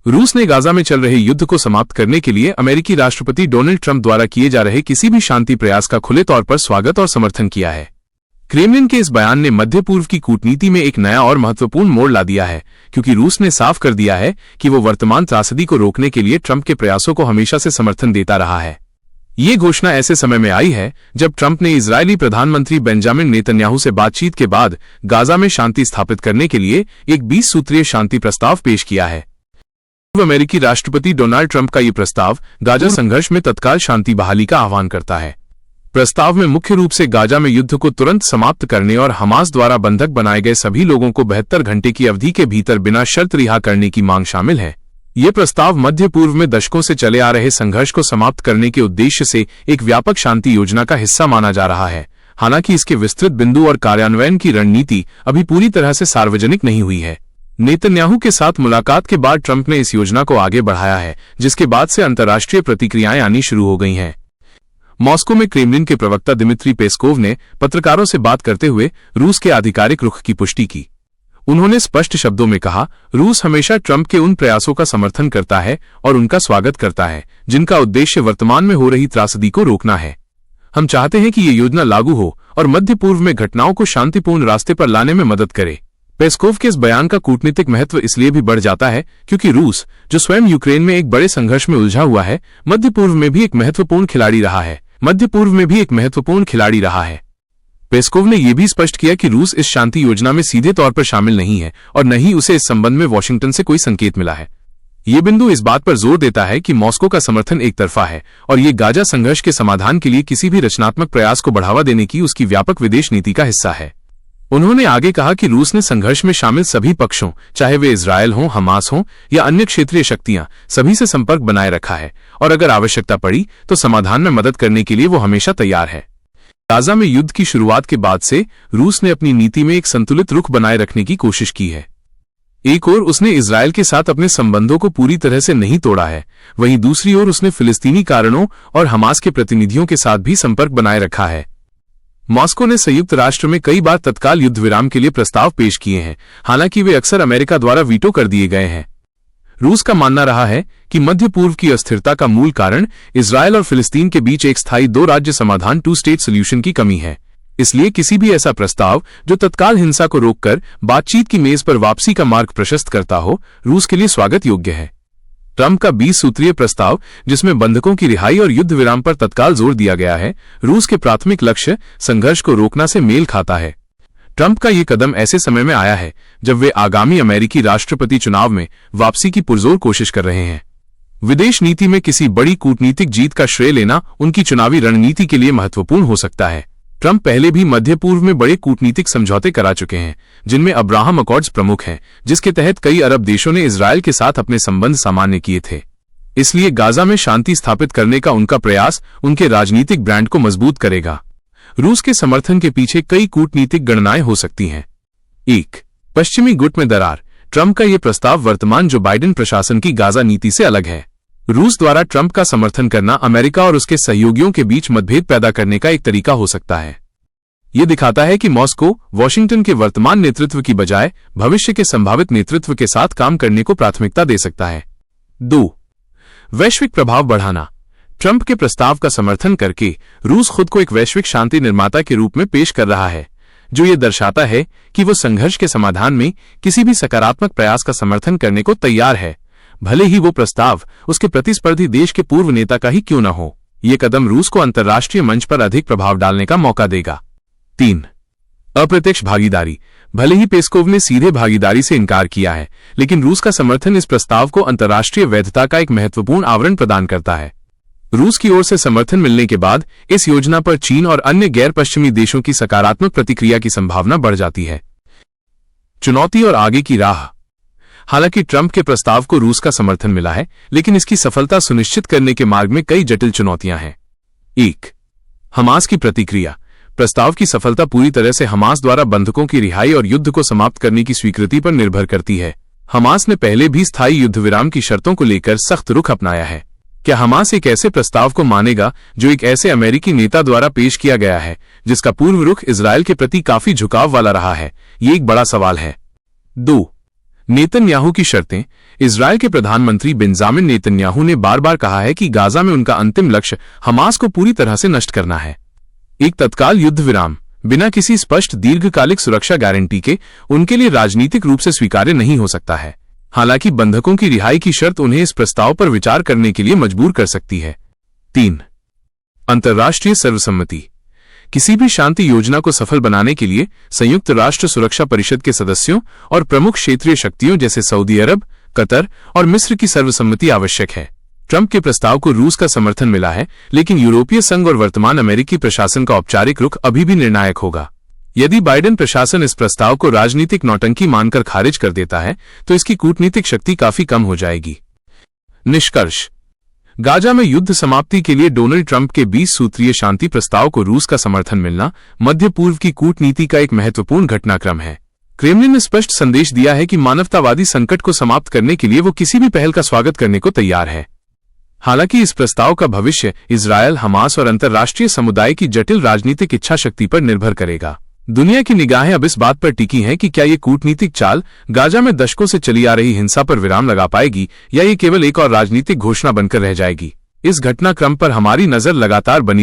रूस ने गाजा में चल रहे युद्ध को समाप्त करने के लिए अमेरिकी राष्ट्रपति डोनाल्ड ट्रंप द्वारा किए जा रहे किसी भी शांति प्रयास का खुले तौर पर स्वागत और समर्थन किया है। क्रेमलिन के इस बयान ने मध्य पूर्व की कूटनीति में एक नया और महत्वपूर्ण मोड़ ला दिया है, क्योंकि रूस ने साफ कर दिया है कि वो वर्तमान त्रासदी को रोकने के लिए ट्रंप के प्रयासों को हमेशा से समर्थन देता रहा है। ये घोषणा ऐसे समय में आई है जब ट्रंप ने इजरायली प्रधानमंत्री बेंजामिन नेतन्याहू से बातचीत के बाद गाजा में शांति स्थापित करने के लिए एक 20 सूत्रीय शांति प्रस्ताव पेश किया है। अमेरिकी राष्ट्रपति डोनाल्ड ट्रंप का ये प्रस्ताव गाजा संघर्ष में तत्काल शांति बहाली का आह्वान करता है। प्रस्ताव में मुख्य रूप से गाजा में युद्ध को तुरंत समाप्त करने और हमास द्वारा बंधक बनाए गए सभी लोगों को 72 घंटे की अवधि के भीतर बिना शर्त रिहा करने की मांग शामिल है। ये प्रस्ताव मध्य पूर्व में दशकों से चले आ रहे संघर्ष को समाप्त करने के उद्देश्य से एक व्यापक शांति योजना का हिस्सा माना जा रहा है। हालांकि इसके विस्तृत बिंदु और कार्यान्वयन की रणनीति अभी पूरी तरह से सार्वजनिक नहीं हुई है। नेतन्याहू के साथ मुलाकात के बाद ट्रंप ने इस योजना को आगे बढ़ाया है, जिसके बाद से अंतर्राष्ट्रीय प्रतिक्रियाएं आनी शुरू हो गई हैं। मॉस्को में क्रेमलिन के प्रवक्ता दिमित्री पेस्कोव ने पत्रकारों से बात करते हुए रूस के आधिकारिक रुख की पुष्टि की। उन्होंने स्पष्ट शब्दों में कहा, रूस हमेशा ट्रंप के उन प्रयासों का समर्थन करता है और उनका स्वागत करता है जिनका उद्देश्य वर्तमान में हो रही त्रासदी को रोकना है। हम चाहते हैं कि ये योजना लागू हो और मध्य पूर्व में घटनाओं को शांतिपूर्ण रास्ते पर लाने में मदद करे। पेस्कोव के इस बयान का कूटनीतिक महत्व इसलिए भी बढ़ जाता है क्योंकि रूस, जो स्वयं यूक्रेन में एक बड़े संघर्ष में उलझा हुआ है, मध्य पूर्व में भी एक महत्वपूर्ण खिलाड़ी रहा है। पेस्कोव ने यह भी स्पष्ट किया कि रूस इस शांति योजना में सीधे तौर पर शामिल नहीं है और न ही उसे इस संबंध में वॉशिंगटन से कोई संकेत मिला है। ये बिंदु इस बात पर जोर देता है कि मॉस्को का समर्थन एक तरफा है और ये गाजा संघर्ष के समाधान के लिए किसी भी रचनात्मक प्रयास को बढ़ावा देने की उसकी व्यापक विदेश नीति का हिस्सा है। उन्होंने आगे कहा कि रूस ने संघर्ष में शामिल सभी पक्षों, चाहे वे इजरायल हों, हमास हों या अन्य क्षेत्रीय शक्तियां, सभी से संपर्क बनाए रखा है और अगर आवश्यकता पड़ी तो समाधान में मदद करने के लिए वो हमेशा तैयार है। गाजा में युद्ध की शुरुआत के बाद से रूस ने अपनी नीति में एक संतुलित रुख बनाए रखने की कोशिश की है। एक ओर उसने इजरायल के साथ अपने संबंधों को पूरी तरह से नहीं तोड़ा है, वहीं दूसरी ओर उसने फिलिस्तीनी कारणों और हमास के प्रतिनिधियों के साथ भी संपर्क बनाए रखा है। मॉस्को ने संयुक्त राष्ट्र में कई बार तत्काल युद्ध विराम के लिए प्रस्ताव पेश किए हैं, हालांकि वे अक्सर अमेरिका द्वारा वीटो कर दिए गए हैं। रूस का मानना रहा है कि मध्य पूर्व की अस्थिरता का मूल कारण इजरायल और फिलिस्तीन के बीच एक स्थायी 2 राज्य समाधान 2 स्टेट सोल्यूशन की कमी है। इसलिए किसी भी ऐसा प्रस्ताव जो तत्काल हिंसा को रोककर बातचीत की मेज पर वापसी का मार्ग प्रशस्त करता हो, रूस के लिए स्वागत योग्य है। ट्रंप का 20 सूत्रीय प्रस्ताव, जिसमें बंधकों की रिहाई और युद्ध विराम पर तत्काल जोर दिया गया है, रूस के प्राथमिक लक्ष्य संघर्ष को रोकना से मेल खाता है। ट्रंप का ये कदम ऐसे समय में आया है जब वे आगामी अमेरिकी राष्ट्रपति चुनाव में वापसी की पुरजोर कोशिश कर रहे हैं। विदेश नीति में किसी बड़ी कूटनीतिक जीत का श्रेय लेना उनकी चुनावी रणनीति के लिए महत्वपूर्ण हो सकता है। ट्रंप पहले भी मध्य पूर्व में बड़े कूटनीतिक समझौते करा चुके हैं, जिनमें अब्राहम अकॉर्ड्स प्रमुख हैं, जिसके तहत कई अरब देशों ने इजरायल के साथ अपने संबंध सामान्य किए थे। इसलिए गाजा में शांति स्थापित करने का उनका प्रयास उनके राजनीतिक ब्रांड को मजबूत करेगा। रूस के समर्थन के पीछे कई कूटनीतिक गणनाएं हो सकती हैं। 1. पश्चिमी गुट में दरार। ट्रंप का यह प्रस्ताव वर्तमान जो बाइडेन प्रशासन की गाजा नीति से अलग है। रूस द्वारा ट्रंप का समर्थन करना अमेरिका और उसके सहयोगियों के बीच मतभेद पैदा करने का एक तरीका हो सकता है। यह दिखाता है कि मॉस्को वॉशिंगटन के वर्तमान नेतृत्व की बजाय भविष्य के संभावित नेतृत्व के साथ काम करने को प्राथमिकता दे सकता है। 2. वैश्विक प्रभाव बढ़ाना। ट्रंप के प्रस्ताव का समर्थन करके रूस खुद को एक वैश्विक शांति निर्माता के रूप में पेश कर रहा है, जो ये दर्शाता है कि वो संघर्ष के समाधान में किसी भी सकारात्मक प्रयास का समर्थन करने को तैयार है, भले ही वो प्रस्ताव उसके प्रतिस्पर्धी देश के पूर्व नेता का ही क्यों न हो। ये कदम रूस को अंतर्राष्ट्रीय मंच पर अधिक प्रभाव डालने का मौका देगा। 3. अप्रत्यक्ष भागीदारी। भले ही पेस्कोव ने सीधे भागीदारी से इनकार किया है, लेकिन रूस का समर्थन इस प्रस्ताव को अंतर्राष्ट्रीय वैधता का एक महत्वपूर्ण आवरण प्रदान करता है। रूस की ओर से समर्थन मिलने के बाद इस योजना पर चीन और अन्य गैर पश्चिमी देशों की सकारात्मक प्रतिक्रिया की संभावना बढ़ जाती है। चुनौती और आगे की राह। हालांकि ट्रंप के प्रस्ताव को रूस का समर्थन मिला है, लेकिन इसकी सफलता सुनिश्चित करने के मार्ग में कई जटिल चुनौतियां हैं। 1. हमास की प्रतिक्रिया। प्रस्ताव की सफलता पूरी तरह से हमास द्वारा बंधकों की रिहाई और युद्ध को समाप्त करने की स्वीकृति पर निर्भर करती है। हमास ने पहले भी स्थायी युद्ध विराम की शर्तों को लेकर सख्त रुख अपनाया है। क्या हमास एक ऐसे प्रस्ताव को मानेगा जो एक ऐसे अमेरिकी नेता द्वारा पेश किया गया है जिसका पूर्व रुख इजरायल के प्रति काफी झुकाव वाला रहा है? ये एक बड़ा सवाल है। 2. नेतन्याहू की शर्तें। इजरायल के प्रधानमंत्री बेंजामिन नेतन्याहू ने बार बार कहा है कि गाजा में उनका अंतिम लक्ष्य हमास को पूरी तरह से नष्ट करना है। एक तत्काल युद्ध विराम बिना किसी स्पष्ट दीर्घकालिक सुरक्षा गारंटी के उनके लिए राजनीतिक रूप से स्वीकार्य नहीं हो सकता है। हालांकि बंधकों की रिहाई की शर्त उन्हें इस प्रस्ताव पर विचार करने के लिए मजबूर कर सकती है। 3. अंतर्राष्ट्रीय सर्वसम्मति। किसी भी शांति योजना को सफल बनाने के लिए संयुक्त राष्ट्र सुरक्षा परिषद के सदस्यों और प्रमुख क्षेत्रीय शक्तियों जैसे सऊदी अरब, कतर और मिस्र की सर्वसम्मति आवश्यक है। ट्रंप के प्रस्ताव को रूस का समर्थन मिला है, लेकिन यूरोपीय संघ और वर्तमान अमेरिकी प्रशासन का औपचारिक रुख अभी भी निर्णायक होगा। यदि बाइडेन प्रशासन इस प्रस्ताव को राजनीतिक नौटंकी मानकर खारिज कर देता है तो इसकी कूटनीतिक शक्ति काफी कम हो जाएगी। निष्कर्ष: गाजा में युद्ध समाप्ति के लिए डोनाल्ड ट्रंप के 20 सूत्रीय शांति प्रस्ताव को रूस का समर्थन मिलना मध्य पूर्व की कूटनीति का एक महत्वपूर्ण घटनाक्रम है। क्रेमलिन ने स्पष्ट संदेश दिया है कि मानवतावादी संकट को समाप्त करने के लिए वो किसी भी पहल का स्वागत करने को तैयार है। हालांकि इस प्रस्ताव का भविष्य इजरायल, हमास और अंतर्राष्ट्रीय समुदाय की जटिल राजनीतिक इच्छा शक्ति पर निर्भर करेगा। दुनिया की निगाहें अब इस बात पर टिकी हैं कि क्या ये कूटनीतिक चाल गाजा में दशकों से चली आ रही हिंसा पर विराम लगा पाएगी या ये केवल एक और राजनीतिक घोषणा बनकर रह जाएगी। इस घटनाक्रम पर हमारी नजर लगातार बनी